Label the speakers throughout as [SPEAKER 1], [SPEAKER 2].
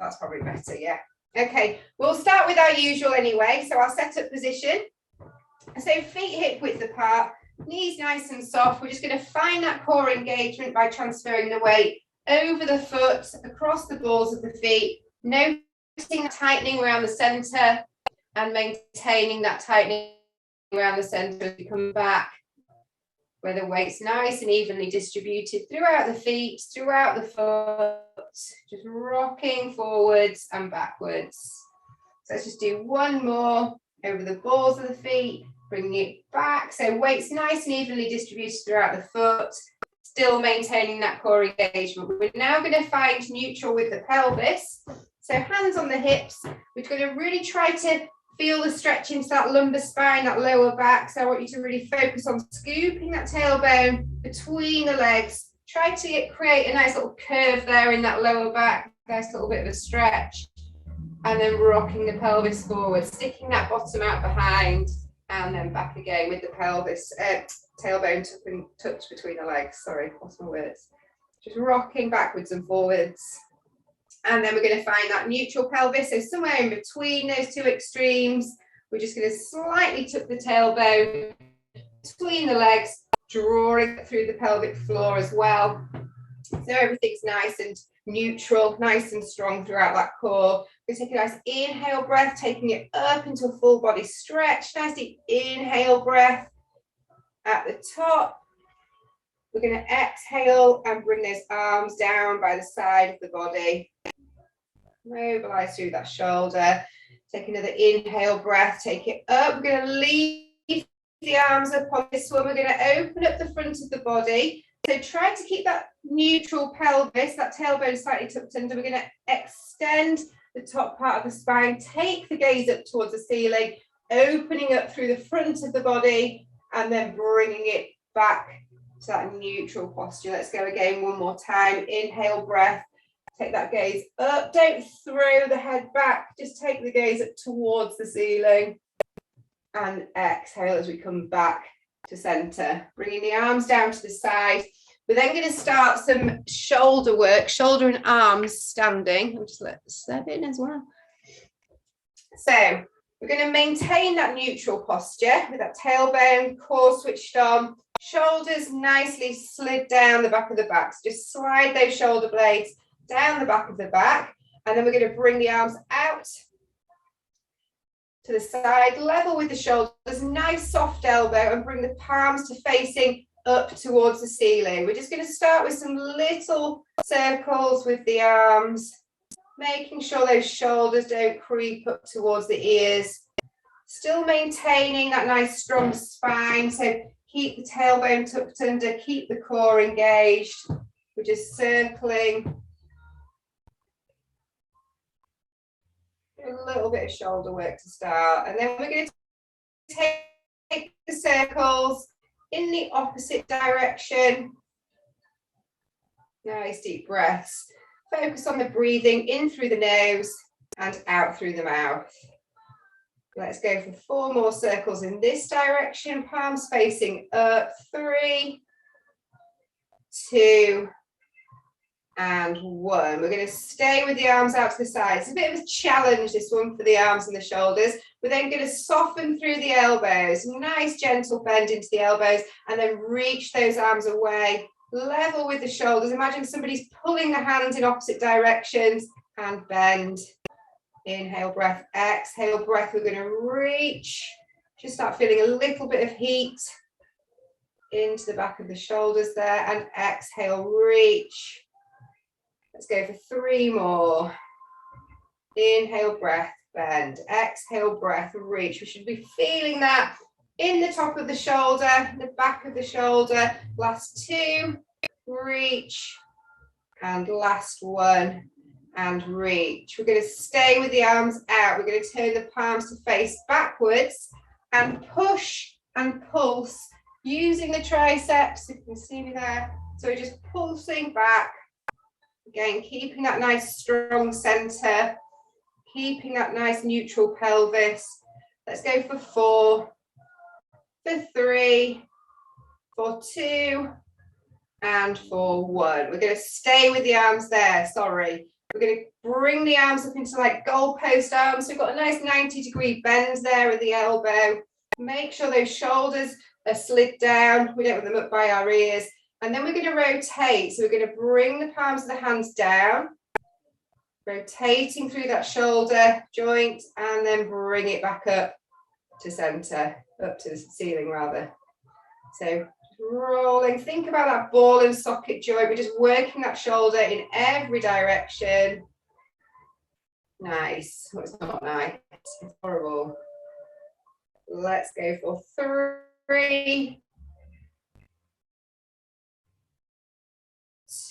[SPEAKER 1] That's probably better, yeah. Okay, we'll start with our usual anyway. So our setup position. So feet hip width apart, knees nice and soft. We're just going to find that core engagement by transferring the weight over the foot, across the balls of the feet, noticing the tightening around the center and maintaining that tightening around the center as we come back, where the weight's nice and evenly distributed throughout the feet, throughout the foot, just rocking forwards and backwards. So let's just do one more over the balls of the feet, bringing it back. So weight's nice and evenly distributed throughout the foot, still maintaining that core engagement. We're now going to find neutral with the pelvis. So hands on the hips. We're going to really try to feel the stretch into that lumbar spine, that lower back. So I want you to really focus on scooping that tailbone between the legs. Try to create a nice little curve there in that lower back. Nice little bit of a stretch. And then rocking the pelvis forward, sticking that bottom out behind, and then back again with the pelvis, tailbone tucked between the legs. Sorry, what's my words? Just rocking backwards and forwards. And then we're going to find that neutral pelvis. So somewhere in between those two extremes, we're just going to slightly tuck the tailbone between the legs, drawing it through the pelvic floor as well. So everything's nice and neutral, nice and strong throughout that core. We're going to take a nice inhale breath, taking it up into a full body stretch. Nice deep inhale breath at the top. We're going to exhale and bring those arms down by the side of the body. Mobilize through that shoulder. Take another inhale breath, take it up. We're going to leave the arms up on this one. We're going to open up the front of the body. So try to keep that neutral pelvis, that tailbone slightly tucked under. We're going to extend the top part of the spine, take the gaze up towards the ceiling, opening up through the front of the body, and then bringing it back to that neutral posture. Let's go again one more time. Inhale breath, take that gaze up. Don't throw the head back, just take the gaze up towards the ceiling. And exhale as we come back to center, bringing the arms down to the side. We're then going to start some shoulder work, shoulder and arms standing. I'll just let this step in as well. So we're going to maintain that neutral posture with that tailbone, core switched on, shoulders nicely slid down the back of the back. So just slide those shoulder blades down the back of the back, and then we're going to bring the arms out to the side, level with the shoulders, nice soft elbow, and bring the palms to facing up towards the ceiling. We're just going to start with some little circles with the arms, making sure those shoulders don't creep up towards the ears. Still maintaining that nice strong spine, so keep the tailbone tucked under, keep the core engaged. We're just circling. A little bit of shoulder work to start, and then we're going to take the circles in the opposite direction. Nice deep breaths. Focus on the breathing in through the nose and out through the mouth. Let's go for 4 more circles in this direction, palms facing up. 3, 2, and 1. We're going to stay with the arms out to the side. It's a bit of a challenge, this one, for the arms and the shoulders. We're then going to soften through the elbows. Nice gentle bend into the elbows, and then reach those arms away. Level with the shoulders. Imagine somebody's pulling the hands in opposite directions, and bend. Inhale breath, exhale breath. We're going to reach. Just start feeling a little bit of heat into the back of the shoulders there, and exhale, reach. Let's go for 3 more. Inhale, breath, bend. Exhale, breath, reach. We should be feeling that in the top of the shoulder, the back of the shoulder. Last 2, reach. And last 1, and reach. We're going to stay with the arms out. We're going to turn the palms to face backwards and push and pulse using the triceps. If you can see me there. So we're just pulsing back. Again, keeping that nice strong center, keeping that nice neutral pelvis. Let's go for 4, for 3, for 2, and for 1. We're going to stay with the arms there, sorry. We're going to bring the arms up into like goalpost arms. So we've got a nice 90-degree bend there at the elbow. Make sure those shoulders are slid down. We don't want them up by our ears. And then we're going to rotate. So we're going to bring the palms of the hands down, rotating through that shoulder joint, and then bring it back up to center, up to the ceiling rather. So rolling, think about that ball and socket joint. We're just working that shoulder in every direction. Nice. Oh, it's not nice. It's horrible. Let's go for 3,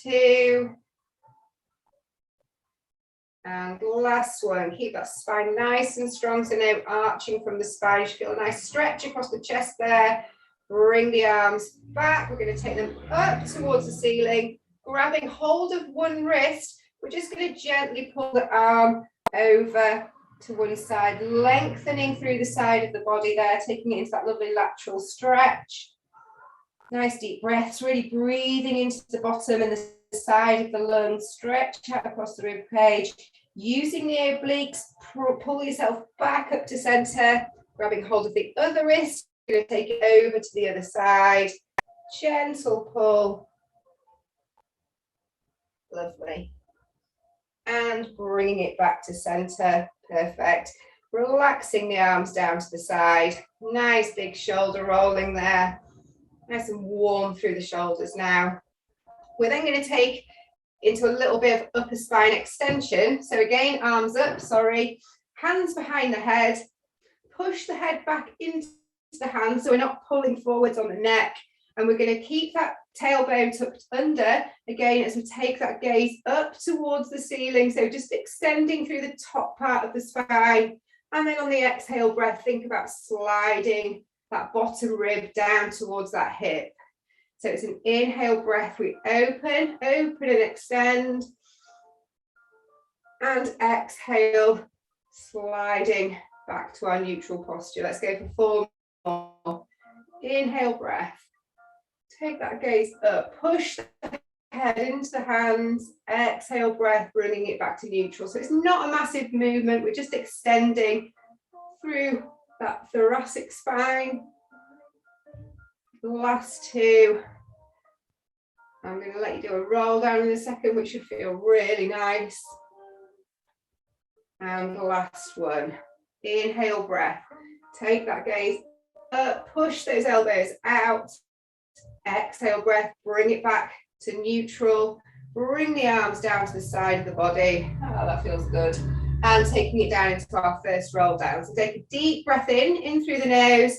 [SPEAKER 1] 2, and last one. Keep that spine nice and strong, so no arching from the spine. You feel a nice stretch across the chest there. Bring the arms back. We're going to take them up towards the ceiling, grabbing hold of one wrist. We're just going to gently pull the arm over to one side, lengthening through the side of the body there, taking it into that lovely lateral stretch. Nice deep breaths, really breathing into the bottom and the side of the lungs, stretch out across the rib cage. Using the obliques, pull yourself back up to center, grabbing hold of the other wrist. Going to take it over to the other side. Gentle pull. Lovely. And bringing it back to center. Perfect. Relaxing the arms down to the side. Nice big shoulder rolling there. Nice and warm through the shoulders now. We're then going to take into a little bit of upper spine extension. So again, arms up, hands behind the head. Push the head back into the hands so we're not pulling forwards on the neck. And we're going to keep that tailbone tucked under, again, as we take that gaze up towards the ceiling. So just extending through the top part of the spine. And then on the exhale breath, think about sliding that bottom rib down towards that hip. So it's an inhale breath. We open and extend. And exhale, sliding back to our neutral posture. Let's go for 4 more. Inhale breath. Take that gaze up, push the head into the hands, exhale breath, bringing it back to neutral. So it's not a massive movement, we're just extending through that thoracic spine. Last 2. I'm going to let you do a roll down in a second, which should feel really nice. And the last one. Inhale breath. Take that gaze up, push those elbows out. Exhale breath, bring it back to neutral. Bring the arms down to the side of the body. Oh, that feels good. And taking it down into our first roll down. So take a deep breath in through the nose.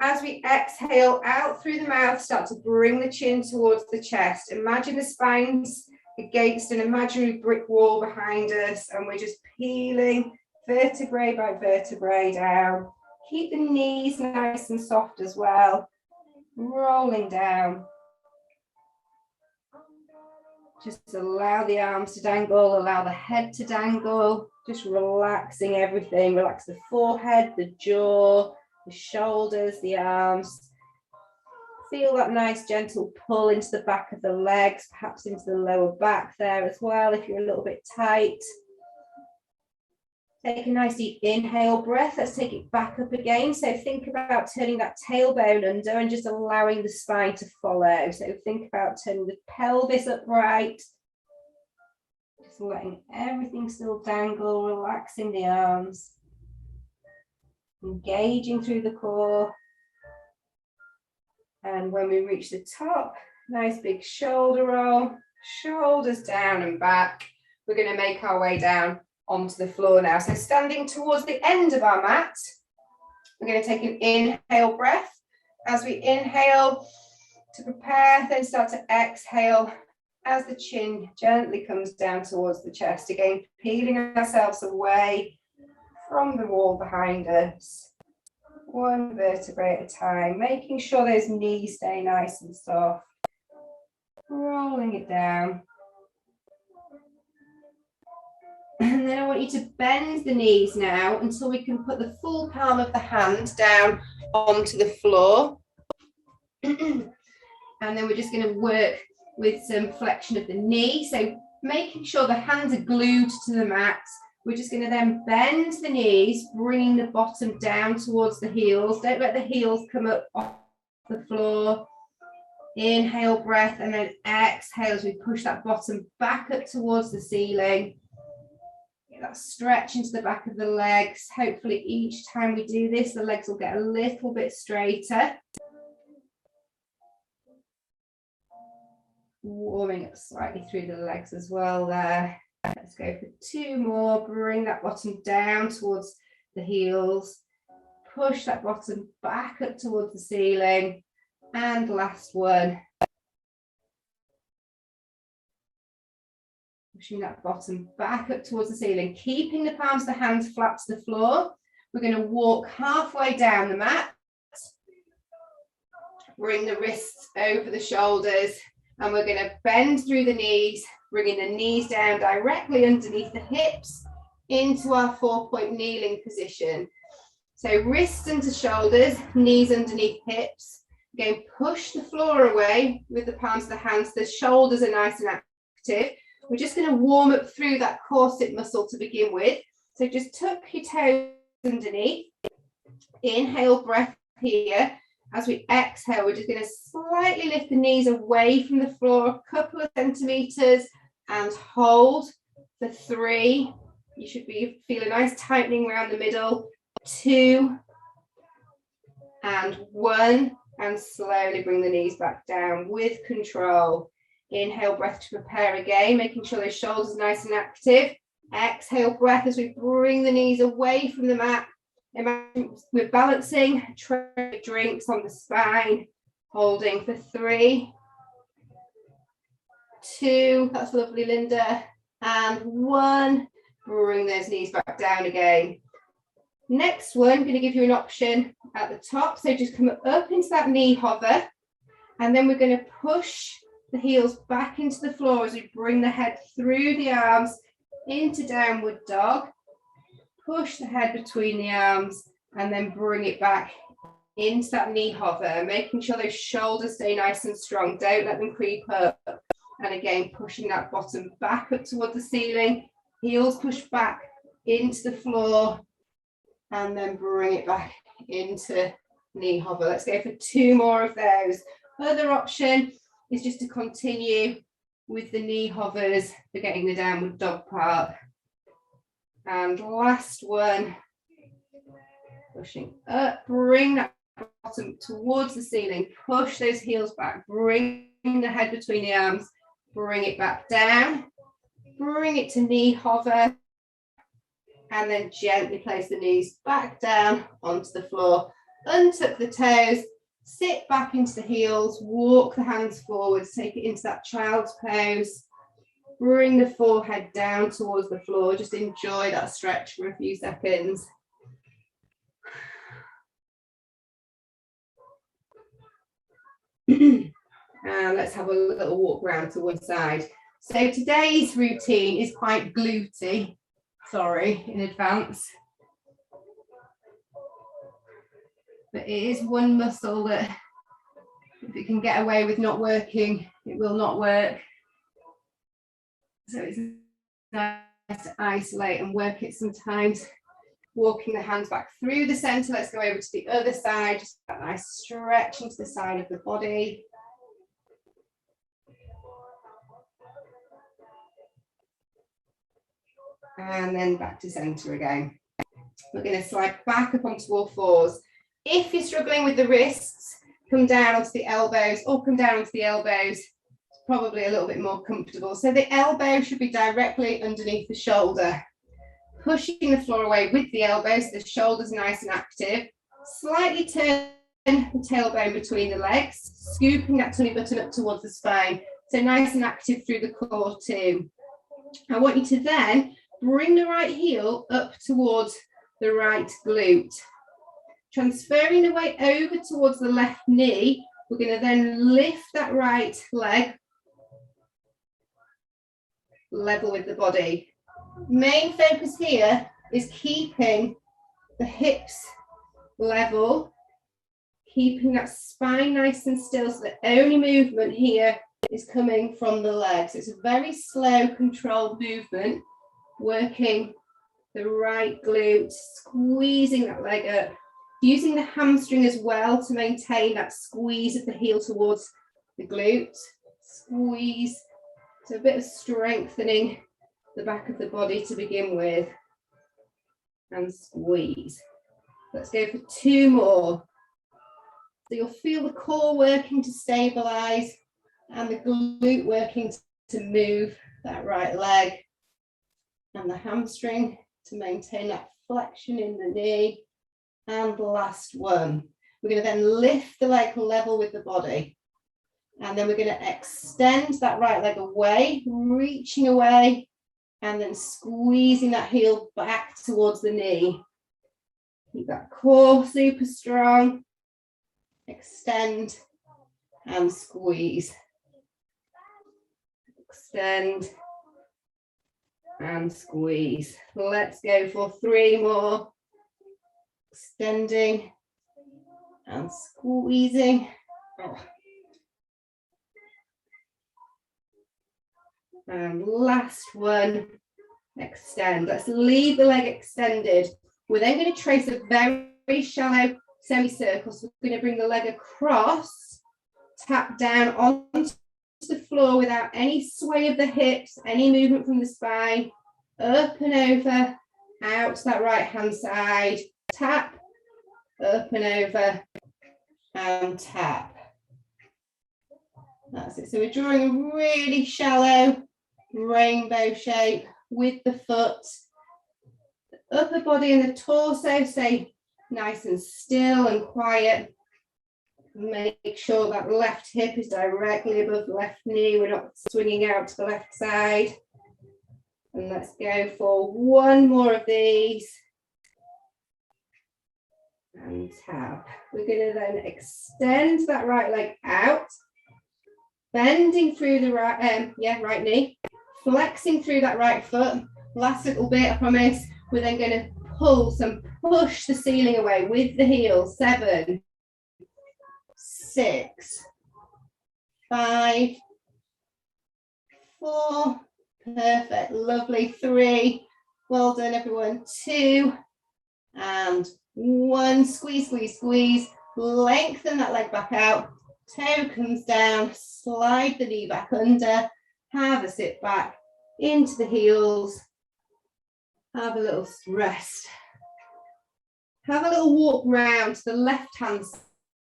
[SPEAKER 1] As we exhale out through the mouth, start to bring the chin towards the chest. Imagine the spine's against an imaginary brick wall behind us, and we're just peeling vertebrae by vertebrae down. Keep the knees nice and soft as well. Rolling down. Just allow the arms to dangle, allow the head to dangle, just relaxing everything. Relax the forehead, the jaw, the shoulders, the arms. Feel that nice gentle pull into the back of the legs, perhaps into the lower back there as well if you're a little bit tight. Take a nice deep inhale breath. Let's take it back up again. So think about turning that tailbone under and just allowing the spine to follow. So think about turning the pelvis upright. Just letting everything still dangle, relaxing the arms. Engaging through the core. And when we reach the top, nice big shoulder roll, shoulders down and back. We're going to make our way down onto the floor now. So standing towards the end of our mat, we're going to take an inhale breath. As we inhale to prepare, then start to exhale as the chin gently comes down towards the chest. Again, peeling ourselves away from the wall behind us. 1 vertebrae at a time, making sure those knees stay nice and soft. Rolling it down. And then I want you to bend the knees now until we can put the full palm of the hand down onto the floor. And then we're just going to work with some flexion of the knee. So making sure the hands are glued to the mat. We're just going to then bend the knees, bringing the bottom down towards the heels. Don't let the heels come up off the floor. Inhale, breath, and then exhale as we push that bottom back up towards the ceiling. Get that stretch into the back of the legs. Hopefully each time we do this, the legs will get a little bit straighter. Warming up slightly through the legs as well there. Let's go for 2 more. Bring that bottom down towards the heels. Push that bottom back up towards the ceiling. And last one. Pushing that bottom back up towards the ceiling, keeping the palms of the hands flat to the floor. We're going to walk halfway down the mat. Bring the wrists over the shoulders, and we're going to bend through the knees, bringing the knees down directly underneath the hips into our 4-point kneeling position. So wrists into shoulders, knees underneath hips. Again, push the floor away with the palms of the hands. The shoulders are nice and active. We're just going to warm up through that corset muscle to begin with. So just tuck your toes underneath. Inhale, breath here. As we exhale, we're just going to slightly lift the knees away from the floor a couple of centimeters and hold for 3. You should feel a nice tightening around the middle. 2 and 1. And slowly bring the knees back down with control. Inhale, breath to prepare again, making sure those shoulders are nice and active. Exhale, breath as we bring the knees away from the mat. Imagine we're balancing tray of drinks on the spine, holding for 3, 2, that's lovely, Linda, and 1. Bring those knees back down again. Next one, I'm going to give you an option at the top. So just come up into that knee hover, and then we're going to push the heels back into the floor as we bring the head through the arms into downward dog. Push the head between the arms and then bring it back into that knee hover, making sure those shoulders stay nice and strong. Don't let them creep up. And again, pushing that bottom back up toward the ceiling. Heels push back into the floor. And then bring it back into knee hover. Let's go for 2 more of those. Other option is just to continue with the knee hovers, forgetting the downward dog part. And last one, pushing up, bring that bottom towards the ceiling, push those heels back, bring the head between the arms, bring it back down, bring it to knee hover, and then gently place the knees back down onto the floor. Untuck the toes, sit back into the heels, walk the hands forward, take it into that child's pose. Bring the forehead down towards the floor. Just enjoy that stretch for a few seconds. And let's have a little walk round to one side. So today's routine is quite glutey. Sorry in advance. But it is one muscle that if it can get away with not working, it will not work. So it's nice to isolate and work it sometimes. Walking the hands back through the center. Let's go over to the other side. Just that nice stretch into the side of the body. And then back to center again. We're going to slide back up onto all fours. If you're struggling with the wrists, come down onto the elbows or come down onto the elbows. It's probably a little bit more comfortable. So the elbow should be directly underneath the shoulder. Pushing the floor away with the elbows, so the shoulders nice and active. Slightly turn the tailbone between the legs, scooping that tummy button up towards the spine. So nice and active through the core too. I want you to then bring the right heel up towards the right glute. Transferring the weight over towards the left knee, we're going to then lift that right leg level with the body. Main focus here is keeping the hips level, keeping that spine nice and still, so the only movement here is coming from the legs. It's a very slow, controlled movement, working the right glute, squeezing that leg up, using the hamstring as well to maintain that squeeze of the heel towards the glute. Squeeze. So a bit of strengthening the back of the body to begin with. And squeeze. Let's go for 2 more. So you'll feel the core working to stabilize and the glute working to move that right leg, and the hamstring to maintain that flexion in the knee. And the last one. We're going to then lift the leg level with the body. And then we're going to extend that right leg away, reaching away, and then squeezing that heel back towards the knee. Keep that core super strong. Extend and squeeze. Extend and squeeze. Let's go for 3 more. Extending and squeezing. Oh. And last one, extend. Let's leave the leg extended. We're then going to trace a very shallow semicircle. So we're going to bring the leg across, tap down onto the floor without any sway of the hips, any movement from the spine, up and over, out to that right hand side, tap, up and over, and tap. That's it. So we're drawing a really shallow rainbow shape with the foot. The upper body and the torso stay nice and still and quiet. Make sure that left hip is directly above the left knee. We're not swinging out to the left side. And let's go for 1 more of these. And tap. We're going to then extend that right leg out, bending through the right knee, flexing through that right foot. Last little bit, I promise. We're then going to pulse and push the ceiling away with the heels. 7, 6, 5, 4, perfect, lovely, 3, well done everyone, 2, and 1, squeeze, squeeze, squeeze, lengthen that leg back out, toe comes down, slide the knee back under, have a sit back into the heels, have a little rest, have a little walk round to the left hand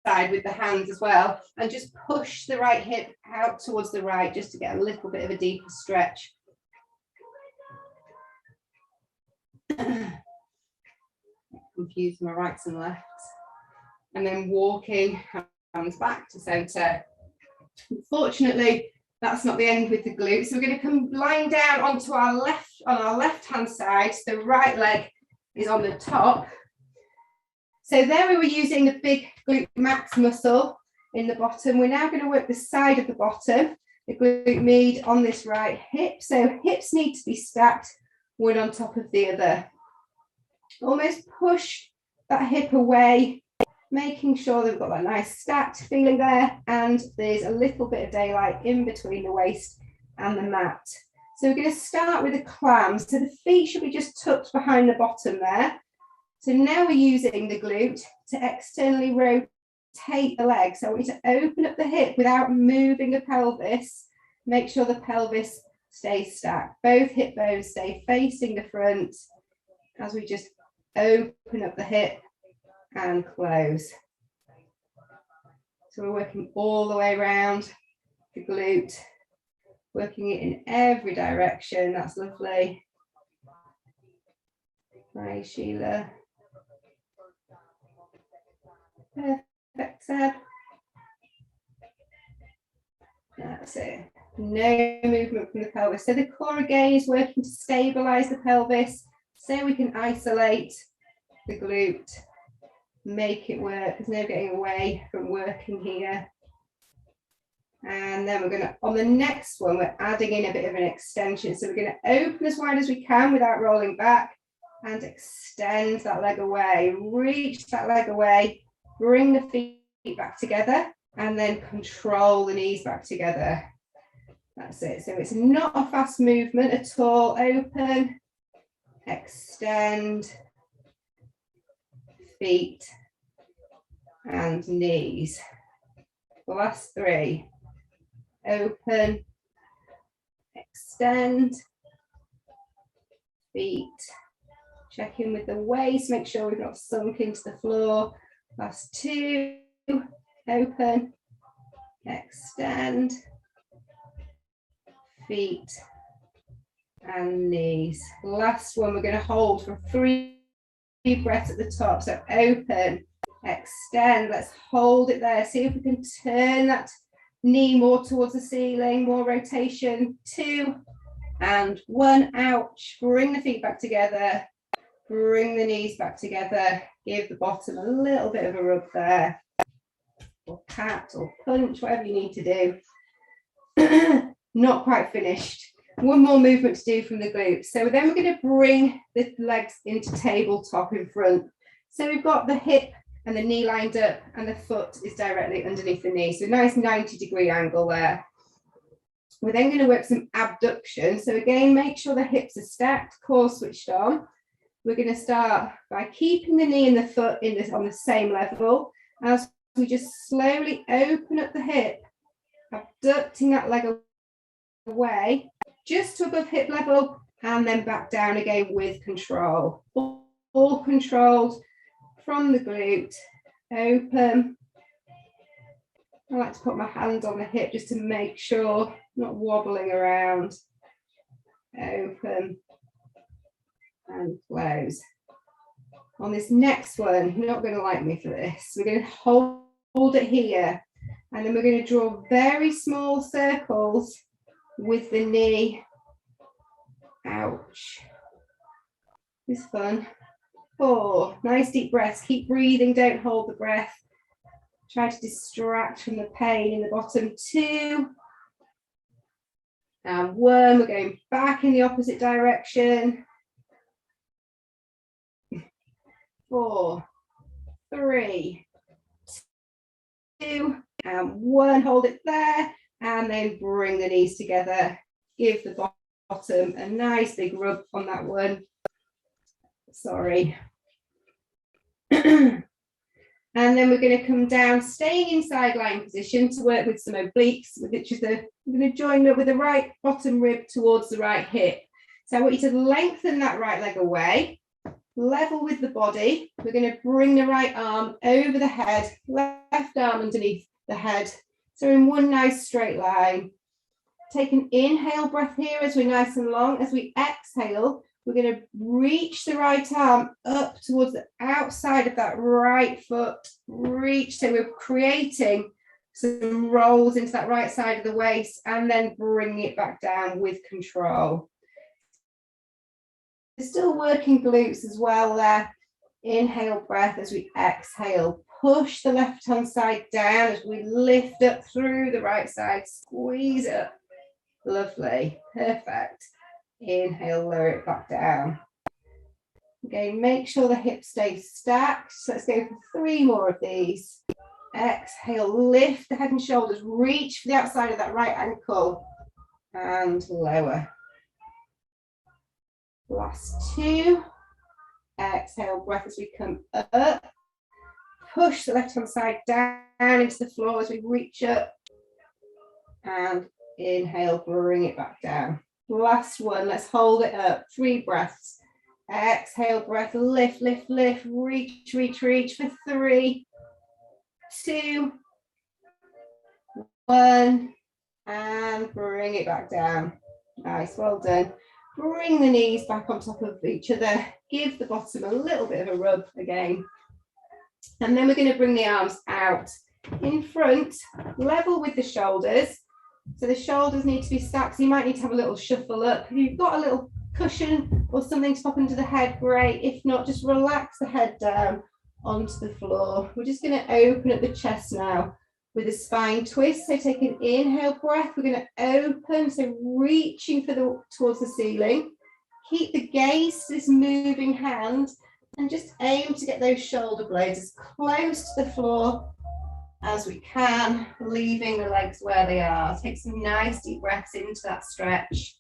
[SPEAKER 1] side with the hands as well, and just push the right hip out towards the right just to get a little bit of a deeper stretch. Confuse my rights and lefts, and then walking hands back to center. Unfortunately, that's not the end with the glutes. So we're going to come lying down onto our left hand side. So the right leg is on the top. So there we were using the big glute max muscle in the bottom. We're now going to work the side of the bottom, the glute med on this right hip. So hips need to be stacked one on top of the other. Almost push that hip away, making sure that we've got that nice stacked feeling there, and there's a little bit of daylight in between the waist and the mat. So we're going to start with a clam. So the feet should be just tucked behind the bottom there. So now we're using the glute to externally rotate the leg. So I want you to open up the hip without moving the pelvis. Make sure the pelvis stays stacked. Both hip bones stay facing the front as we just open up the hip and close. So we're working all the way around the glute, working it in every direction. That's lovely. Hi, Sheila. Perfect, Seb. That's it. No movement from the pelvis. So the core again is working to stabilize the pelvis so we can isolate the glute, make it work. There's no getting away from working here. And then we're going to, on the next one, we're adding in a bit of an extension. So we're going to open as wide as we can without rolling back and extend that leg away, reach that leg away, bring the feet back together, and then control the knees back together. That's it. So it's not a fast movement at all. Open, extend, feet and knees. The last 3. Open, extend, feet. Check in with the waist, make sure we've not sunk into the floor. Last 2. Open, extend, feet and knees. Last one, we're going to hold for 3 breaths at the top. So open, extend, let's hold it there. See if we can turn that knee more towards the ceiling, more rotation. 2 and 1, ouch. Bring the feet back together, bring the knees back together, give the bottom a little bit of a rub there, or pat or punch, whatever you need to do. Not quite finished. One more movement to do from the glutes. So then we're going to bring the legs into tabletop in front. So we've got the hip and the knee lined up and the foot is directly underneath the knee. So a nice 90-degree angle there. We're then going to work some abduction. So again, make sure the hips are stacked, core switched on. We're going to start by keeping the knee and the foot on the same level as we just slowly open up the hip, abducting that leg away just to above hip level and then back down again with control. All controlled from the glute. Open. I like to put my hand on the hip just to make sure I'm not wobbling around. Open and close. On this next one, you're not going to like me for this. We're going to hold it here and then we're going to draw very small circles with the knee. Ouch. It's fun. 4, nice deep breaths. Keep breathing, don't hold the breath. Try to distract from the pain in the bottom. 2 and 1. We're going back in the opposite direction. 4, 3, 2 and 1. Hold it there and then bring the knees together. Give the bottom a nice big rub on that one. Sorry. And then we're going to come down, staying in side lying position to work with some obliques, which is we're going to join up with the right bottom rib towards the right hip. So I want you to lengthen that right leg away, level with the body. We're going to bring the right arm over the head, left arm underneath the head. So in one nice straight line. Take an inhale breath here as we're nice and long. As we exhale, we're going to reach the right arm up towards the outside of that right foot. Reach, so we're creating some rolls into that right side of the waist and then bring it back down with control. We're still working glutes as well there. Inhale breath as we exhale. Push the left hand side down as we lift up through the right side. Squeeze it up. Lovely. Perfect. Inhale, lower it back down. Again, make sure the hips stay stacked. So let's go for 3 more of these. Exhale, lift the head and shoulders, reach for the outside of that right ankle and lower. Last 2. Exhale, breath as we come up. Push the left hand side down into the floor as we reach up. And inhale, bring it back down. Last one, let's hold it up. 3 breaths. Exhale, breath, lift, lift, lift, reach, reach, reach for 3, 2, 1, and bring it back down. Nice, well done. Bring the knees back on top of each other. Give the bottom a little bit of a rub again. And then we're going to bring the arms out in front, level with the shoulders. So the shoulders need to be stacked. So you might need to have a little shuffle up. If you've got a little cushion or something to pop into the head, great. If not, just relax the head down onto the floor. We're just going to open up the chest now with a spine twist. So take an inhale breath. We're going to open, so reaching for towards the ceiling. Keep the gaze to this moving hand and just aim to get those shoulder blades as close to the floor as we can, leaving the legs where they are. Take some nice deep breaths into that stretch.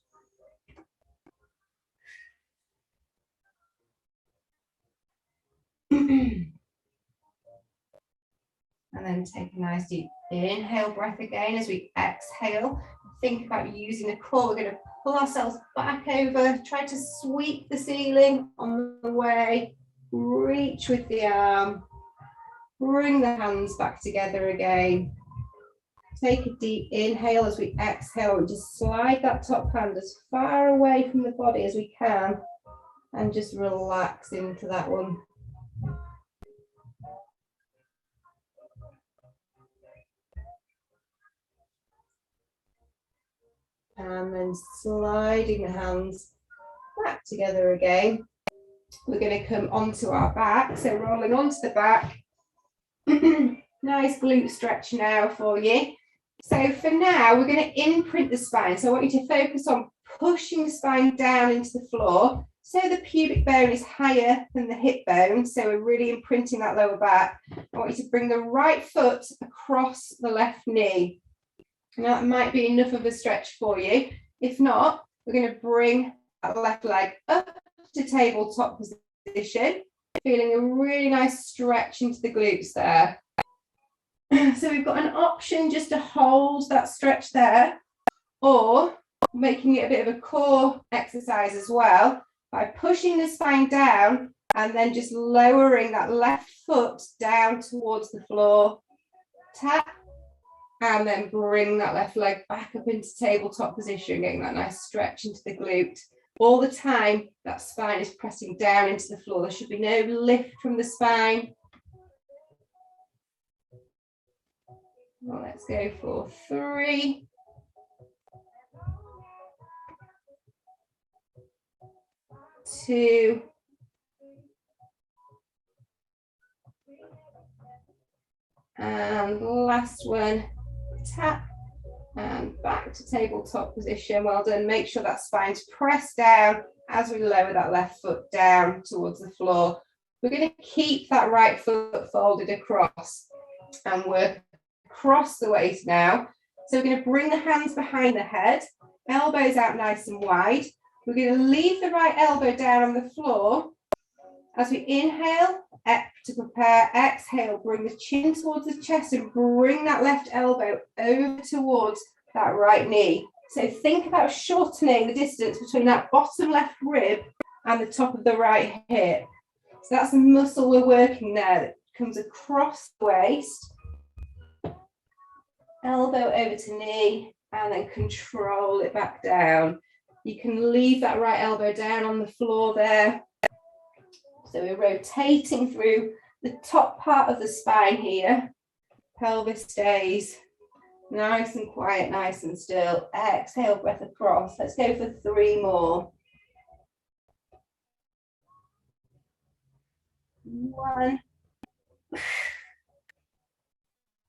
[SPEAKER 1] And then take a nice deep inhale breath again as we exhale. Think about using the core. We're going to pull ourselves back over, try to sweep the ceiling on the way, reach with the arm, bring the hands back together again. Take a deep inhale as we exhale and just slide that top hand as far away from the body as we can and just relax into that one. And then sliding the hands back together again. We're going to come onto our back, so rolling onto the back. Nice glute stretch now for you. So for now, we're going to imprint the spine. So I want you to focus on pushing the spine down into the floor so the pubic bone is higher than the hip bone. So we're really imprinting that lower back. I want you to bring the right foot across the left knee. Now that might be enough of a stretch for you. If not, we're going to bring that left leg up to tabletop position, feeling a really nice stretch into the glutes there. So we've got an option just to hold that stretch there, or making it a bit of a core exercise as well by pushing the spine down and then just lowering that left foot down towards the floor. Tap. And then bring that left leg back up into tabletop position, getting that nice stretch into the glute. All the time, that spine is pressing down into the floor. There should be no lift from the spine. Well, let's go for 3. 2. And last one. Tap and back to tabletop position. Well done. Make sure that spine's pressed down as we lower that left foot down towards the floor. We're going to keep that right foot folded across and work across the waist now. So we're going to bring the hands behind the head, elbows out nice and wide. We're going to leave the right elbow down on the floor. As we inhale, to prepare, exhale, bring the chin towards the chest and bring that left elbow over towards that right knee. So think about shortening the distance between that bottom left rib and the top of the right hip. So that's the muscle we're working there that comes across the waist. Elbow over to knee and then control it back down. You can leave that right elbow down on the floor there. So we're rotating through the top part of the spine here. Pelvis stays nice and quiet, nice and still. Exhale, breath across. Let's go for 3 more. 1.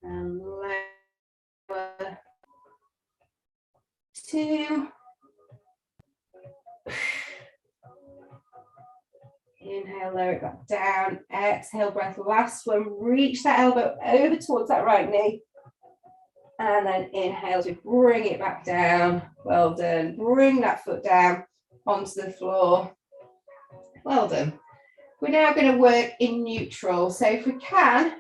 [SPEAKER 1] And lower. 2. Inhale, lower it back down. Exhale, breath. Last one. Reach that elbow over towards that right knee. And then inhale as we bring it back down. Well done. Bring that foot down onto the floor. Well done. We're now going to work in neutral. So if we can,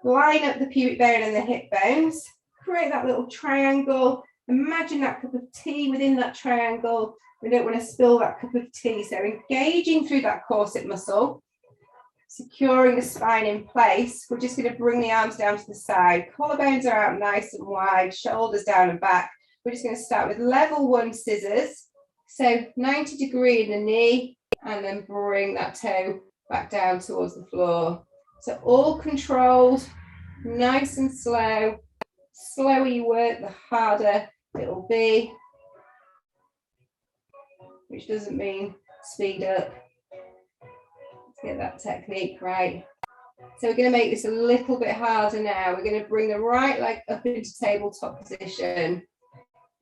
[SPEAKER 1] line up the pubic bone and the hip bones. Create that little triangle. Imagine that cup of tea within that triangle. We don't want to spill that cup of tea. So engaging through that corset muscle, securing the spine in place. We're just going to bring the arms down to the side. Collarbones are out nice and wide, shoulders down and back. We're just going to start with level 1 scissors. So 90 degree in the knee and then bring that toe back down towards the floor. So all controlled, nice and slow. Slower you work, the harder it'll be. Which doesn't mean speed up. Let's get that technique right. So we're going to make this a little bit harder now. We're going to bring the right leg up into tabletop position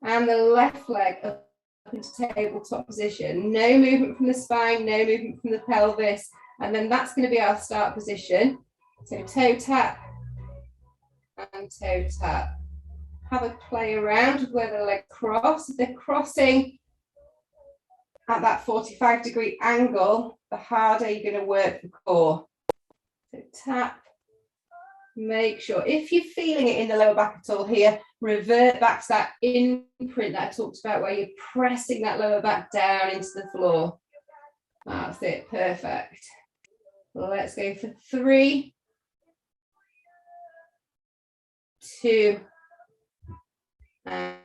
[SPEAKER 1] and the left leg up into tabletop position. No movement from the spine, no movement from the pelvis. And then that's going to be our start position. So toe tap, and toe tap. Have a play around with where the legs cross. If they're crossing at that 45-degree angle, the harder you're going to work the core. So tap. Make sure, if you're feeling it in the lower back at all here, revert back to that imprint that I talked about, where you're pressing that lower back down into the floor. That's it, perfect. Let's go for 3, 2, and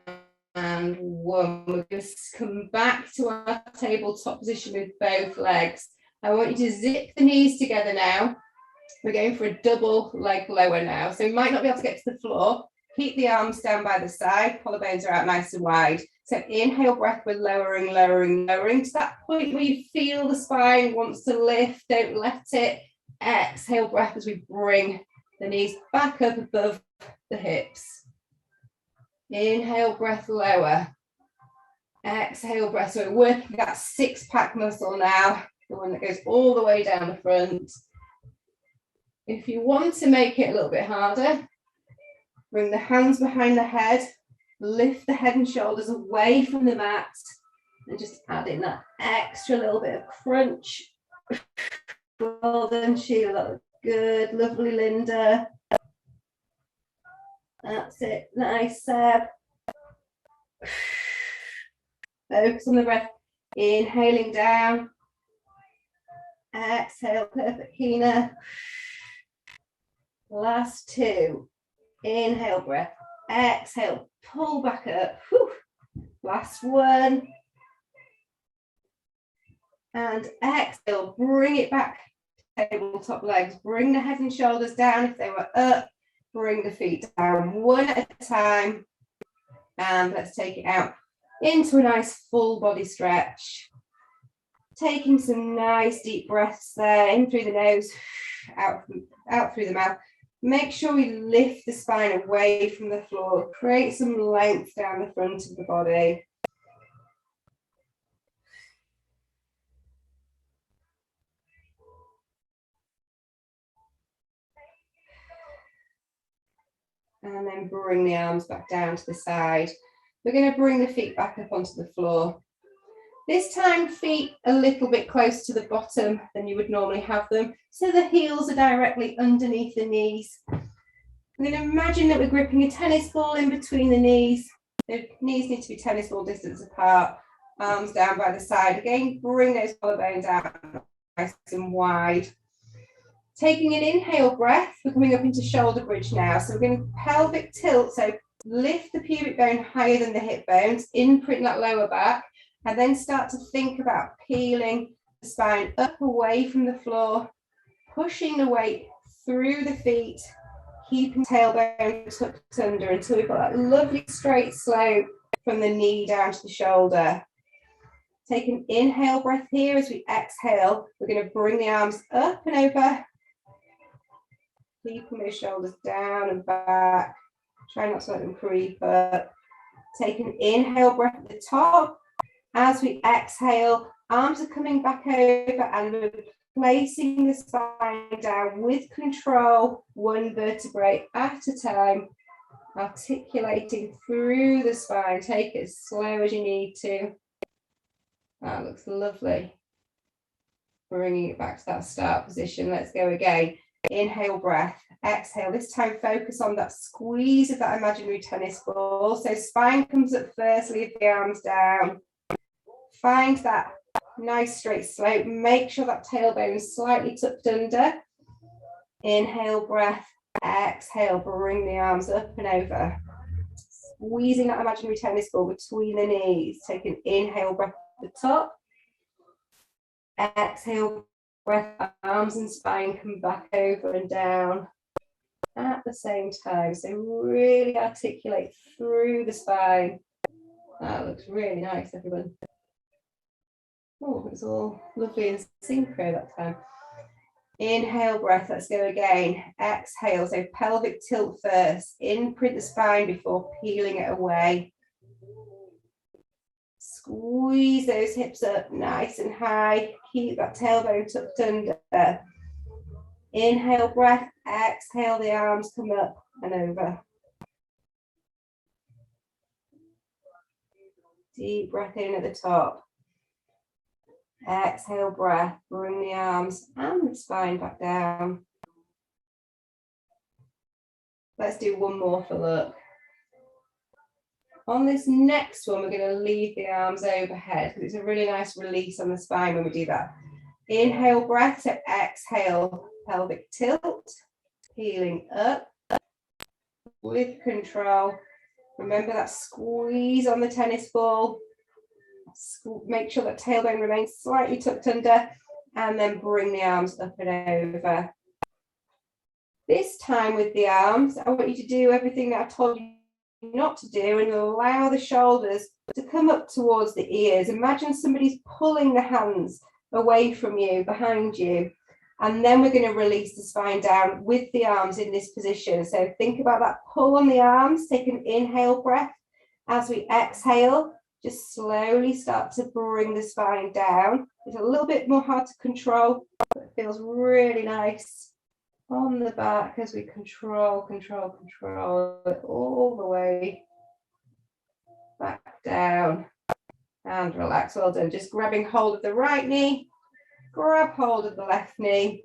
[SPEAKER 1] 1. We're going to come back to our tabletop position with both legs. I want you to zip the knees together now. We're going for a double leg lower now. So we might not be able to get to the floor. Keep the arms down by the side. Collarbones are out nice and wide. So inhale breath, we're lowering, lowering, lowering to that point where you feel the spine wants to lift. Don't let it. Exhale breath as we bring the knees back up above the hips. Inhale breath, lower. Exhale breath. So we're working that 6-pack muscle now, the one that goes all the way down the front. If you want to make it a little bit harder, bring the hands behind the head, lift the head and shoulders away from the mat, and just add in that extra little bit of crunch. Well done, Sheila. That looks good. Lovely, Linda. That's it. Nice, Seb. Focus on the breath. Inhaling down. Exhale, perfect, Kina. Last 2. Inhale, breath. Exhale, pull back up. Whew. Last 1. And exhale, bring it back. Tabletop legs. Bring the head and shoulders down if they were up. Bring the feet down 1 at a time. And let's take it out into a nice full body stretch. Taking some nice deep breaths there, in through the nose, out through the mouth. Make sure we lift the spine away from the floor. Create some length down the front of the body. And then bring the arms back down to the side. We're going to bring the feet back up onto the floor. This time, feet a little bit closer to the bottom than you would normally have them, so the heels are directly underneath the knees. I'm going to imagine that we're gripping a tennis ball in between the knees. The knees need to be tennis ball distance apart, arms down by the side. Again, bring those collarbones out nice and wide. Taking an inhale breath, we're coming up into shoulder bridge now. So we're going to pelvic tilt, so lift the pubic bone higher than the hip bones, imprint that lower back, and then start to think about peeling the spine up away from the floor, pushing the weight through the feet, keeping tailbone tucked under until we've got that lovely straight slope from the knee down to the shoulder. Take an inhale breath here. As we exhale, we're going to bring the arms up and over, keeping those shoulders down and back. Try not to let them creep up. Take an inhale breath at the top. As we exhale, arms are coming back over and we're placing the spine down with control, 1 vertebrae at a time, articulating through the spine. Take it as slow as you need to. That looks lovely. Bringing it back to that start position. Let's go again. Inhale, breath. Exhale. This time, focus on that squeeze of that imaginary tennis ball. So spine comes up first, leave the arms down. Find that nice straight slope. Make sure that tailbone is slightly tucked under. Inhale, breath. Exhale, bring the arms up and over. Squeezing that imaginary tennis ball between the knees. Take an inhale breath at the top. Exhale, breath, arms and spine come back over and down at the same time. So really articulate through the spine. That looks really nice, everyone. Oh, it's all lovely and synchro that time. Inhale, breath, let's go again. Exhale, so pelvic tilt first. Imprint the spine before peeling it away. Squeeze those hips up nice and high. Keep that tailbone tucked under. Inhale breath, exhale, the arms come up and over. Deep breath in at the top. Exhale breath, bring the arms and the spine back down. Let's do one more for look. On this next one, we're going to leave the arms overhead because it's a really nice release on the spine when we do that. Inhale breath, so exhale, pelvic tilt, peeling up with control. Remember that squeeze on the tennis ball. Make sure that tailbone remains slightly tucked under, and then bring the arms up and over. This time with the arms, I want you to do everything that I told you not to do, and you allow the shoulders to come up towards the ears. Imagine somebody's pulling the hands away from you, behind you, and then we're going to release the spine down with the arms in this position. So think about that pull on the arms. Take an inhale breath. As we exhale, just slowly start to bring the spine down. It's a little bit more hard to control, but it feels really nice on the back as we control it all the way back down and relax. Well done. Just grabbing hold of the right knee, grab hold of the left knee,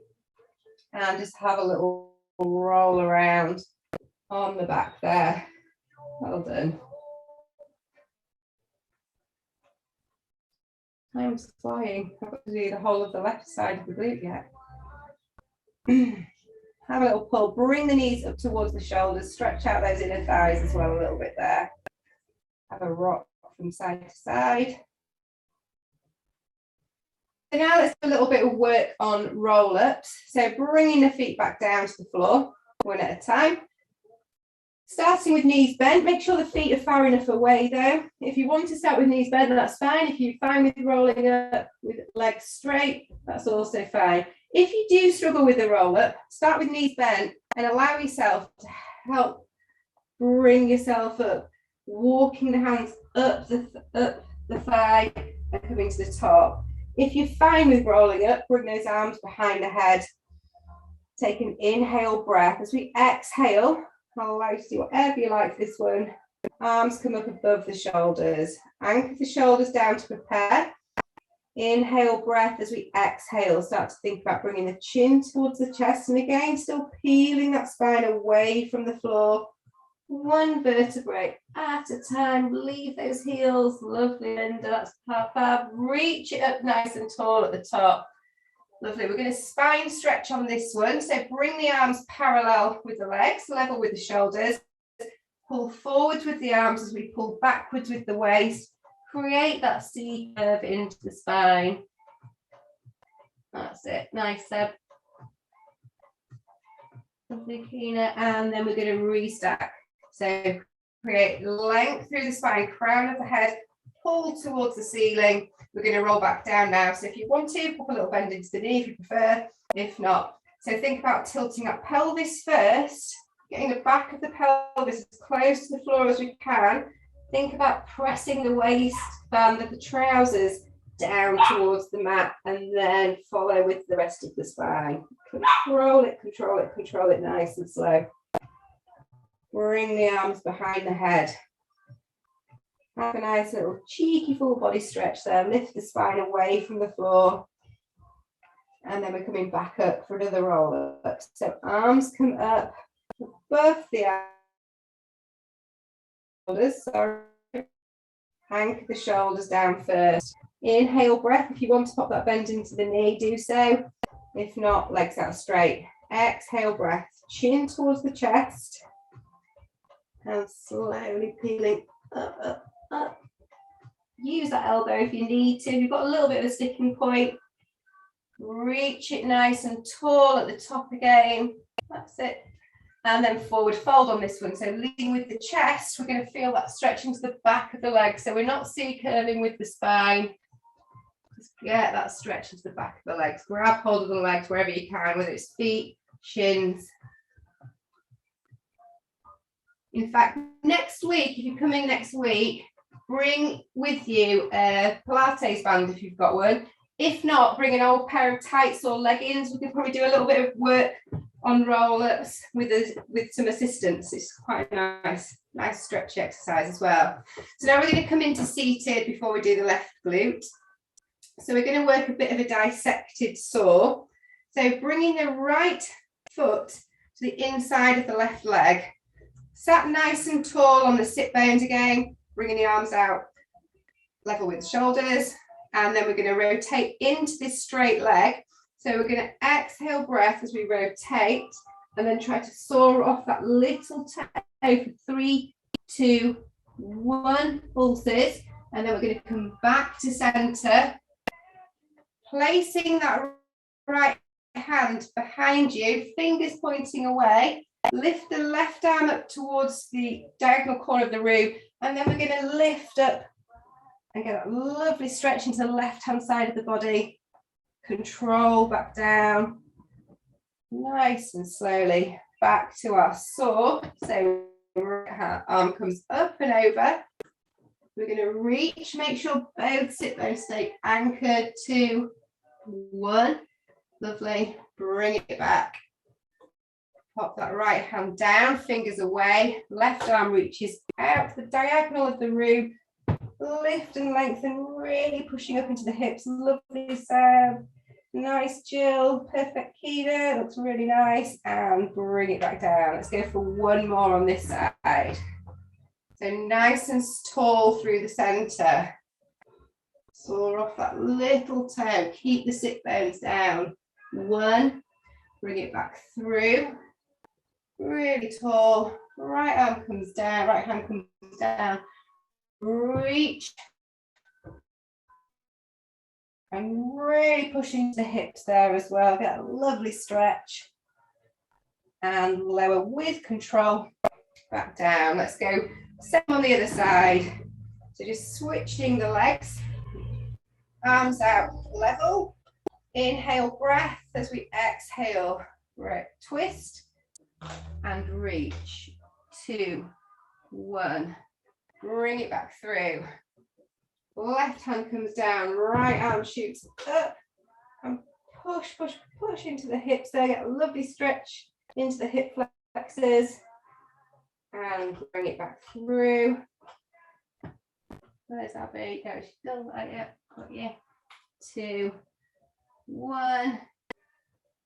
[SPEAKER 1] and just have a little roll around on the back there. Well done. Time's flying. I've got to do the whole of the left side of the glute yet. Have a little pull. Bring the knees up towards the shoulders. Stretch out those inner thighs as well a little bit there. Have a rock from side to side. So now let's do a little bit of work on roll-ups. So bringing the feet back down to the floor, one at a time. Starting with knees bent, make sure the feet are far enough away though. If you want to start with knees bent, that's fine. If you're fine with rolling up with legs straight, that's also fine. If you do struggle with the roll up, start with knees bent and allow yourself to help bring yourself up, walking the hands up the thigh and coming to the top. If you're fine with rolling up, bring those arms behind the head. Take an inhale breath. As we exhale, I'll allow you to do whatever you like for this one. Arms come up above the shoulders. Anchor the shoulders down to prepare. Inhale breath. As we exhale, start to think about bringing the chin towards the chest. And again, still peeling that spine away from the floor. One vertebrae at a time. Leave those heels. Lovely, Linda. That's fab. Reach it up nice and tall at the top. Lovely. We're going to spine stretch on this one. So bring the arms parallel with the legs, level with the shoulders. Pull forwards with the arms as we pull backwards with the waist. Create that C curve into the spine. That's it. Nice, Seb. Lovely, Kina. And then we're going to restack. So create length through the spine, crown of the head, pull towards the ceiling. We're going to roll back down now. So if you want to, pop a little bend into the knee if you prefer. If not, so think about tilting that pelvis first, getting the back of the pelvis as close to the floor as we can. Think about pressing the waistband of the trousers down towards the mat and then follow with the rest of the spine. Control it nice and slow. Bring the arms behind the head. Have a nice little cheeky full body stretch there. Lift the spine away from the floor. And then we're coming back up for another roll up. So arms come up above the shoulders. Sorry. Anchor the shoulders down first. Inhale breath. If you want to pop that bend into the knee, do so. If not, legs out straight. Exhale breath. Chin towards the chest. And slowly peeling up. Use that elbow if you need to. If you've got a little bit of a sticking point, reach it nice and tall at the top again. That's it. And then forward fold on this one. So leading with the chest, we're going to feel that stretching to the back of the leg. So we're not C curving with the spine. Just get that stretch into the back of the legs. Grab hold of the legs wherever you can, whether it's feet, shins. In fact, next week, if you're coming next week, bring with you a Pilates band if you've got one. If not, bring an old pair of tights or leggings. We can probably do a little bit of work on roll-ups with some assistance. It's quite a nice stretchy exercise as well. So now we're going to come into seated before we do the left glute. So we're going to work a bit of a dissected saw. So bringing the right foot to the inside of the left leg, sat nice and tall on the sit bones again, bringing the arms out level with the shoulders, and then we're going to rotate into this straight leg. So we're going to exhale breath as we rotate, and then try to soar off that little toe for 3, 2, 1 pulses, and then we're going to come back to center, placing that right hand behind you, fingers pointing away. Lift the left arm up towards the diagonal corner of the room, and then we're going to lift up and get a lovely stretch into the left hand side of the body. Control back down, nice and slowly back to our saw. So right arm comes up and over. We're going to reach, make sure both sit bones stay anchored. 2, 1, lovely. Bring it back. Pop that right hand down, fingers away. Left arm reaches out to the diagonal of the room. Lift and lengthen, really pushing up into the hips. Lovely sound. Nice, Jill. Perfect key there. Looks really nice. And bring it back down. Let's go for one more on this side. So nice and tall through the center. Soar off that little toe. Keep the sit bones down. 1. Bring it back through. Really tall. Right arm comes down. Right hand comes down. Reach. And really pushing the hips there as well. Get a lovely stretch. And lower with control. Back down. Let's go same on the other side. So just switching the legs. Arms out level. Inhale breath as we exhale. Right, twist and reach. 2, 1. Bring it back through. Left hand comes down, right arm shoots up, and push, push, push into the hips there. Get a lovely stretch into the hip flexors, and bring it back through. Where's Abby? Oh, she's still like it. Got you. 2, 1.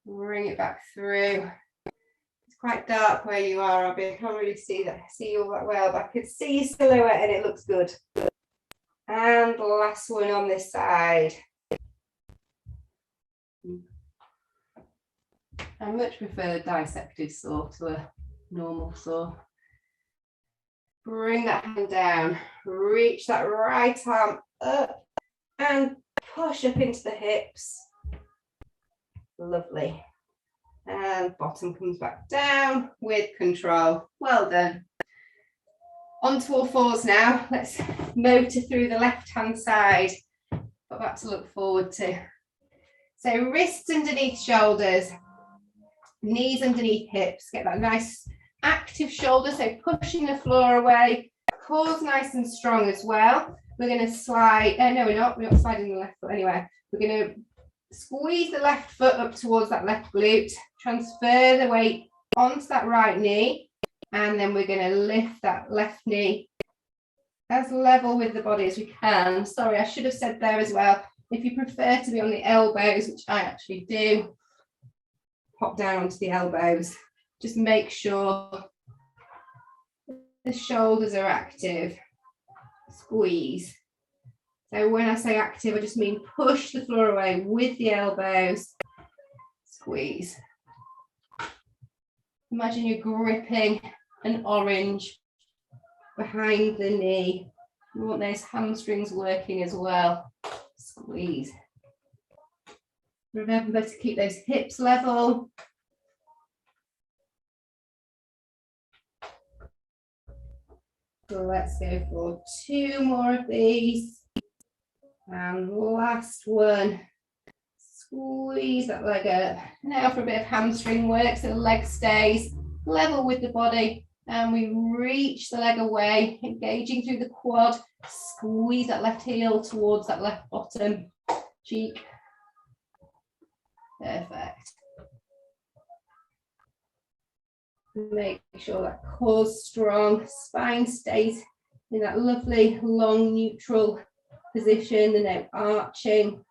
[SPEAKER 1] Bring it back through. It's quite dark where you are, Abby. I can't really see you all that well, but I can see your silhouette and it looks good. And the last one on this side. I much prefer a dissected saw to a normal saw. Bring that hand down, reach that right arm up and push up into the hips. Lovely. And bottom comes back down with control. Well done. Onto all fours now. Let's motor through the left-hand side. Got that to look forward to. So wrists underneath shoulders, knees underneath hips. Get that nice active shoulder, so pushing the floor away. Core's nice and strong as well. We're going to slide, no we're not sliding the left foot anyway. We're going to squeeze the left foot up towards that left glute, transfer the weight onto that right knee, and then we're going to lift that left knee as level with the body as we can. Sorry, I should have said there as well, if you prefer to be on the elbows, which I actually do, pop down onto the elbows. Just make sure the shoulders are active. Squeeze. So when I say active, I just mean push the floor away with the elbows. Squeeze. Imagine you're gripping an orange behind the knee. You want those hamstrings working as well. Squeeze. Remember to keep those hips level. So let's go for 2 more of these. And last one. Squeeze that leg up. Now for a bit of hamstring work, so the leg stays level with the body. And we reach the leg away, engaging through the quad. Squeeze that left heel towards that left bottom cheek. Perfect. Make sure that core's strong, spine stays in that lovely long neutral position, and no arching.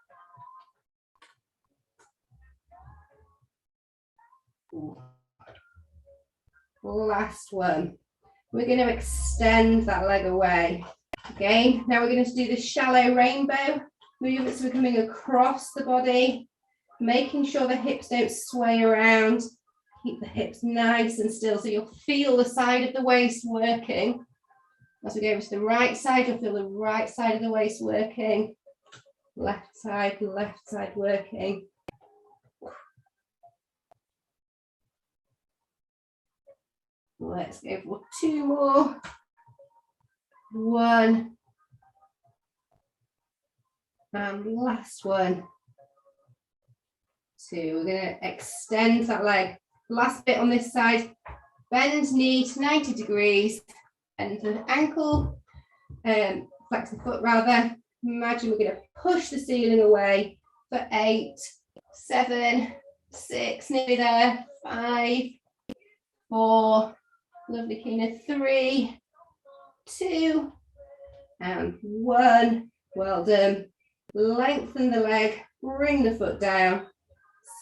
[SPEAKER 1] Last one. We're going to extend that leg away. Again, now we're going to do the shallow rainbow movements. We're coming across the body, making sure the hips don't sway around. Keep the hips nice and still, so you'll feel the side of the waist working. As we go over to the right side, you'll feel the right side of the waist working. Left side working. Let's go for 2 more. 1. And last one. 2. We're going to extend that leg. Last bit on this side. Bend knee to 90 degrees. Bend the ankle. Flex the foot rather. Imagine we're going to push the ceiling away for 8, 7, 6, nearly there. 5, 4. Lovely, Kina. 3, 2, and 1. Well done. Lengthen the leg, bring the foot down,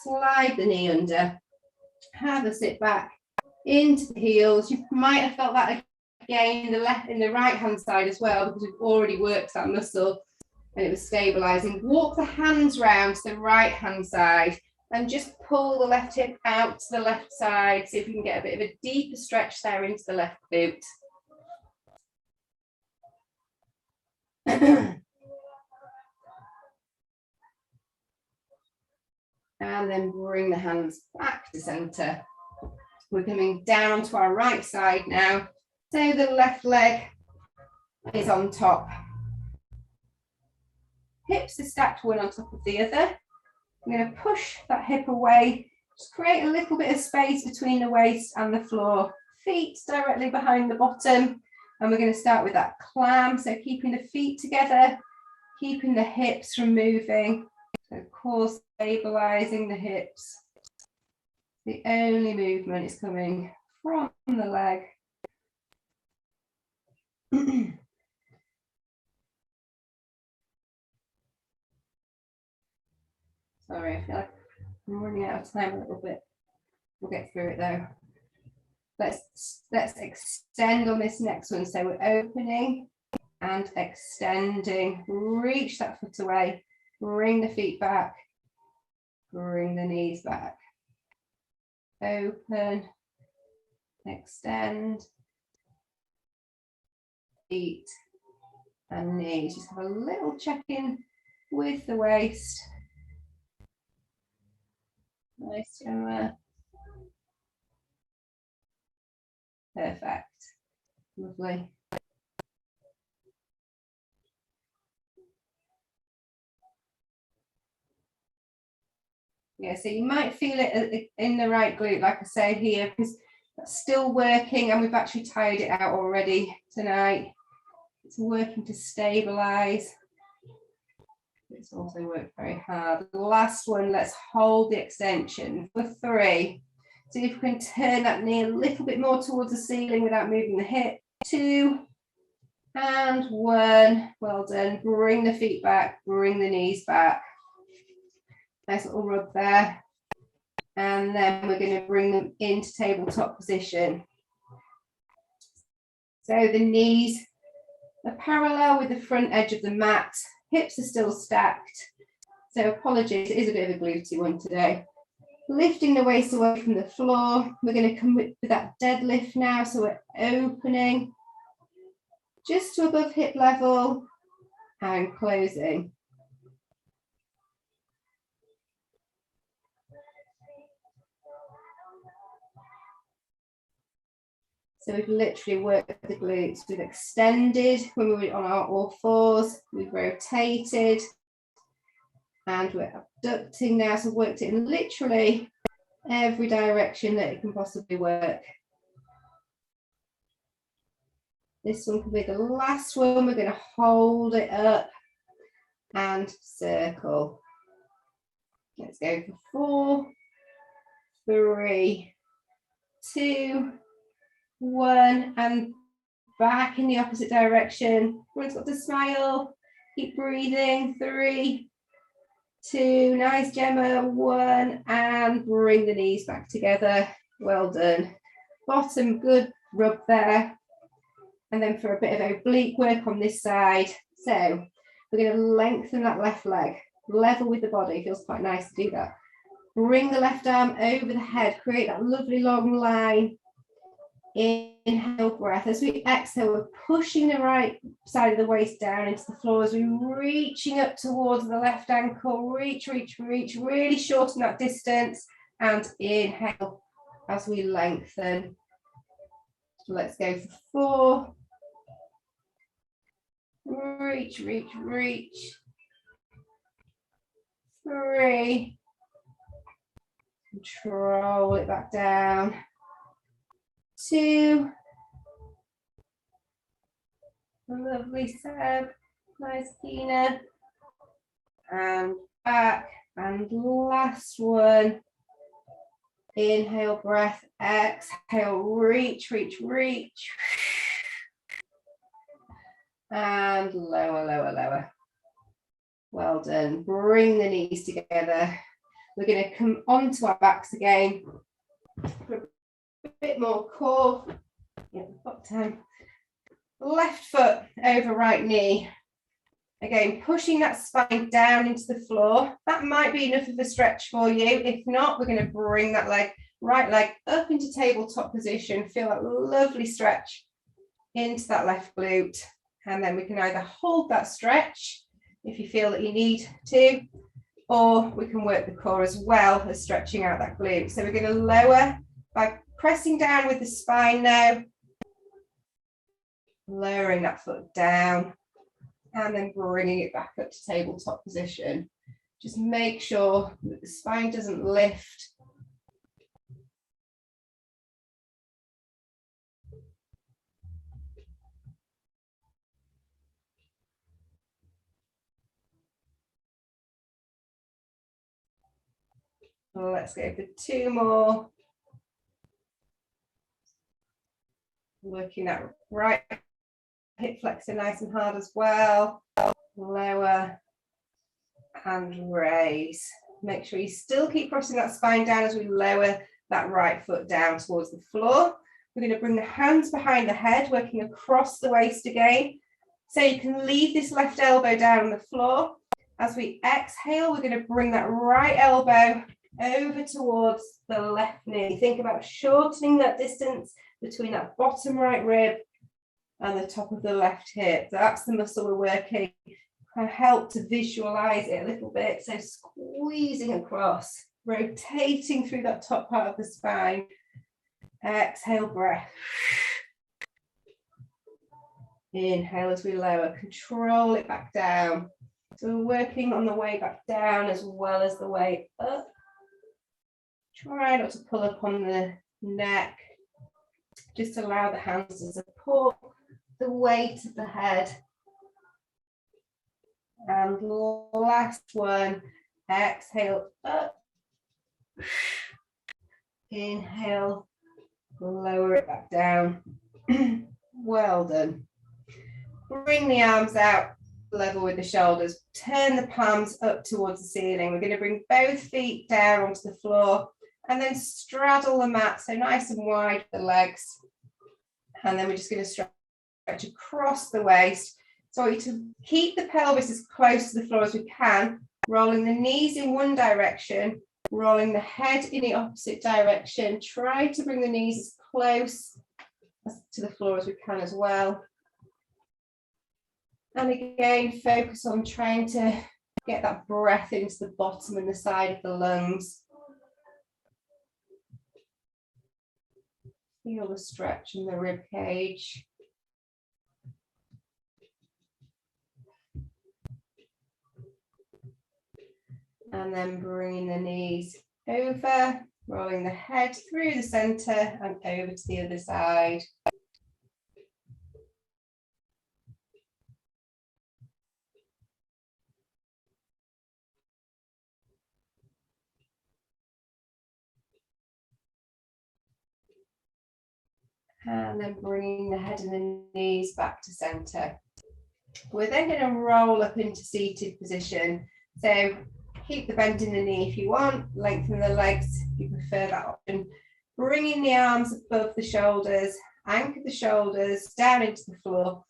[SPEAKER 1] slide the knee under, have a sit back into the heels. You might have felt that again in the right hand side as well, because we've already worked that muscle and it was stabilizing. Walk the hands round to the right hand side and just pull the left hip out to the left side. See if you can get a bit of a deeper stretch there into the left glute. And then bring the hands back to center. We're coming down to our right side now. So the left leg is on top. Hips are stacked one on top of the other. I'm going to push that hip away. Just create a little bit of space between the waist and the floor. Feet directly behind the bottom. And we're going to start with that clam. So keeping the feet together, keeping the hips from moving. So core stabilizing the hips. The only movement is coming from the leg. Sorry, I feel like I'm running out of time a little bit. We'll get through it though. Let's extend on this next one. So we're opening and extending. Reach that foot away. Bring the feet back. Bring the knees back. Open. Extend. Feet and knees. Just have a little check-in with the waist. Nice, Gemma. Perfect. Lovely. Yeah, so you might feel it in the right glute, like I say here, because that's still working and we've actually tired it out already tonight. It's working to stabilize. It's also worked very hard. The last one, let's hold the extension for 3. See if we can turn that knee a little bit more towards the ceiling without moving the hip. 2 and 1. Well done. Bring the feet back, bring the knees back. Nice little rub there. And then we're going to bring them into tabletop position. So the knees are parallel with the front edge of the mat. Hips are still stacked. So apologies, it is a bit of a glutey one today. Lifting the waist away from the floor. We're going to come with that deadlift now. So we're opening just to above hip level and closing. So we've literally worked the glutes. We've extended when we were on our all fours. We've rotated and we're abducting now. So worked it in literally every direction that it can possibly work. This one could be the last one. We're going to hold it up and circle. Let's go for 4, 3, 2, 1, and back in the opposite direction. Everyone's got to smile. Keep breathing. 3, 2, nice, Gemma. 1, and bring the knees back together. Well done. Bottom, good rub there. And then for a bit of oblique work on this side. So we're going to lengthen that left leg, level with the body. Feels quite nice to do that. Bring the left arm over the head, create that lovely long line. Inhale, breath. As we exhale, we're pushing the right side of the waist down into the floor as we're reaching up towards the left ankle. Reach, reach, reach. Really shorten that distance. And inhale as we lengthen. Let's go for 4. Reach, reach, reach. 3. Control it back down. 2. Lovely, Seb. Nice, Tina. And back. And last one. Inhale, breath. Exhale, reach, reach, reach. And lower, lower, lower. Well done. Bring the knees together. We're going to come onto our backs again. For a bit more core. Yeah, time. Left foot over right knee. Again, pushing that spine down into the floor. That might be enough of a stretch for you. If not, we're going to bring that leg, right leg up into tabletop position. Feel that lovely stretch into that left glute. And then we can either hold that stretch if you feel that you need to, or we can work the core as well as stretching out that glute. So we're going to lower by pressing down with the spine now, lowering that foot down, and then bringing it back up to tabletop position. Just make sure that the spine doesn't lift. Let's go for 2 more. Working that right hip flexor nice and hard as well. Lower and raise. Make sure you still keep pressing that spine down as we lower that right foot down towards the floor. We're going to bring the hands behind the head, working across the waist again. So you can leave this left elbow down on the floor. As we exhale, we're going to bring that right elbow over towards the left knee. Think about shortening that distance between that bottom right rib and the top of the left hip. That's the muscle we're working. Can help to visualize it a little bit. So squeezing across, rotating through that top part of the spine. Exhale, breath. Inhale as we lower, control it back down. So we're working on the way back down as well as the way up. Try not to pull up on the neck. Just allow the hands to support the weight of the head. And last one, exhale up. Inhale, lower it back down. Well done. Bring the arms out, level with the shoulders. Turn the palms up towards the ceiling. We're going to bring both feet down onto the floor and then straddle the mat, so nice and wide the legs. And then we're just going to stretch across the waist. So I want you to keep the pelvis as close to the floor as we can, rolling the knees in one direction, rolling the head in the opposite direction. Try to bring the knees as close to the floor as we can as well. And again, focus on trying to get that breath into the bottom and the side of the lungs. Feel the stretch in the rib cage. And then bringing the knees over, rolling the head through the center and over to the other side. And then bringing the head and the knees back to center. We're then going to roll up into seated position. So keep the bend in the knee if you want, lengthen the legs if you prefer that option. Bringing the arms above the shoulders, anchor the shoulders down into the floor.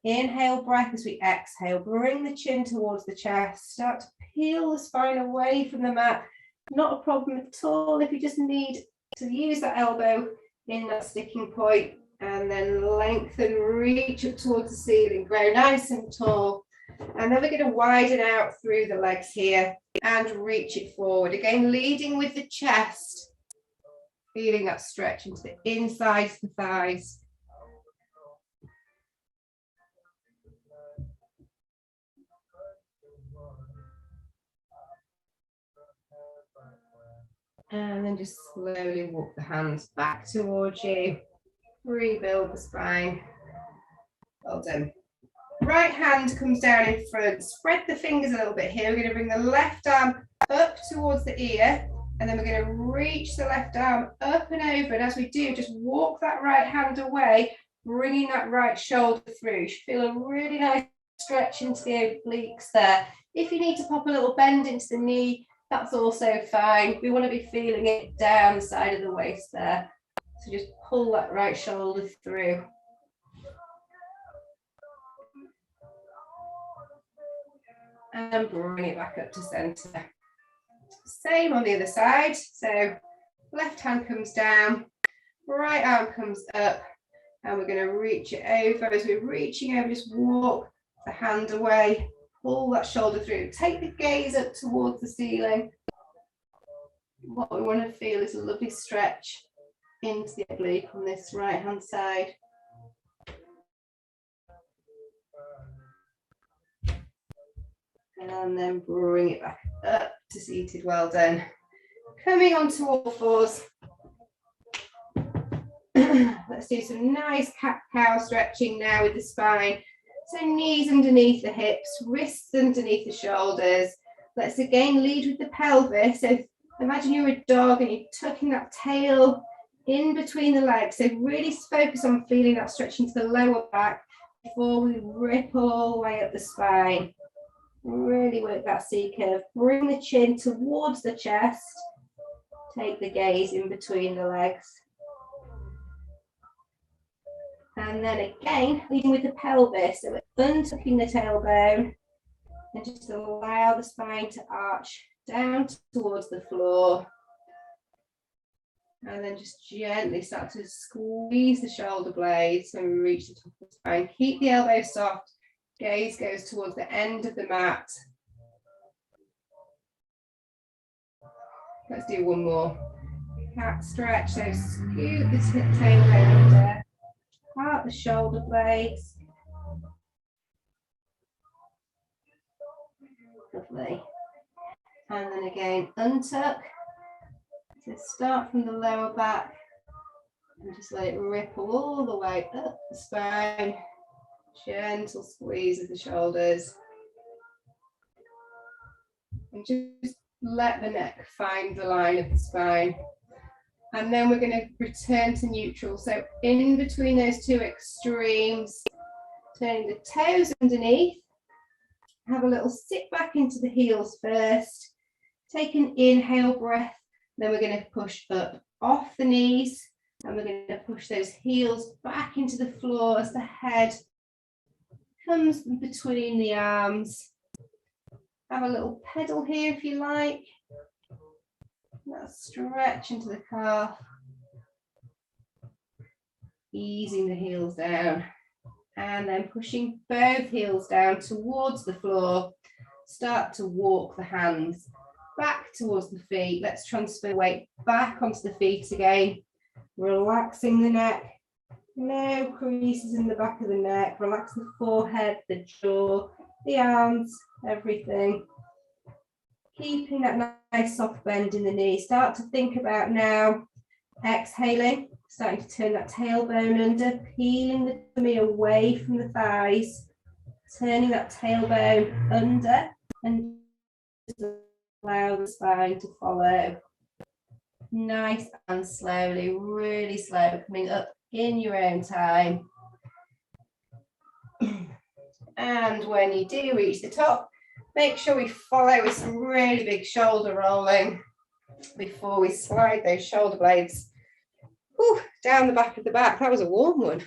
[SPEAKER 1] Inhale breath as we exhale, bring the chin towards the chest, start to peel the spine away from the mat. Not a problem at all if you just need to use that elbow in that sticking point, and then lengthen, reach up towards the ceiling, grow nice and tall. And then we're going to widen out through the legs here and reach it forward. Again, leading with the chest, feeling that stretch into the insides of the thighs. And then just slowly walk the hands back towards you. Rebuild the spine. Well done. Right hand comes down in front. Spread the fingers a little bit here. We're going to bring the left arm up towards the ear. And then we're going to reach the left arm up and over. And as we do, just walk that right hand away, bringing that right shoulder through. You should feel a really nice stretch into the obliques there. If you need to pop a little bend into the knee, that's also fine. We want to be feeling it down the side of the waist there. So just pull that right shoulder through. And bring it back up to center. Same on the other side. So left hand comes down, right arm comes up, and we're going to reach it over. As we're reaching over, just walk the hand away, pull that shoulder through, take the gaze up towards the ceiling. What we want to feel is a lovely stretch into the oblique on this right hand side. And then bring it back up to seated. Well done. Coming onto all fours. Let's do some nice cat-cow stretching now with the spine. So knees underneath the hips, wrists underneath the shoulders. Let's again lead with the pelvis. So imagine you're a dog and you're tucking that tail in between the legs. So really focus on feeling that stretch into the lower back before we ripple all the way up the spine. Really work that C curve. Bring the chin towards the chest. Take the gaze in between the legs. And then again, leading with the pelvis. So we're untucking the tailbone and just allow the spine to arch down towards the floor. And then just gently start to squeeze the shoulder blades and reach the top of the spine. Keep the elbow soft. Gaze goes towards the end of the mat. Let's do one more. Cat stretch. So scoot the tailbone under. Part the shoulder blades. Lovely. And then again, untuck. So start from the lower back and just let it ripple all the way up the spine. Gentle squeeze of the shoulders. And just let the neck find the line of the spine. And then we're going to return to neutral. So in between those two extremes, turning the toes underneath. Have a little sit back into the heels first. Take an inhale breath. Then we're going to push up off the knees. And we're going to push those heels back into the floor as the head comes between the arms. Have a little pedal here if you like. That stretch into the calf. Easing the heels down. And then pushing both heels down towards the floor. Start to walk the hands back towards the feet. Let's transfer weight back onto the feet again. Relaxing the neck. No creases in the back of the neck. Relax the forehead, the jaw, the arms, everything. Keeping that nice soft bend in the knee. Start to think about now exhaling, starting to turn that tailbone under, peeling the tummy away from the thighs, turning that tailbone under and allow the spine to follow. Nice and slowly, really slow, coming up in your own time. And when you do reach the top, make sure we follow with some really big shoulder rolling before we slide those shoulder blades down the back of the back. That was a warm one.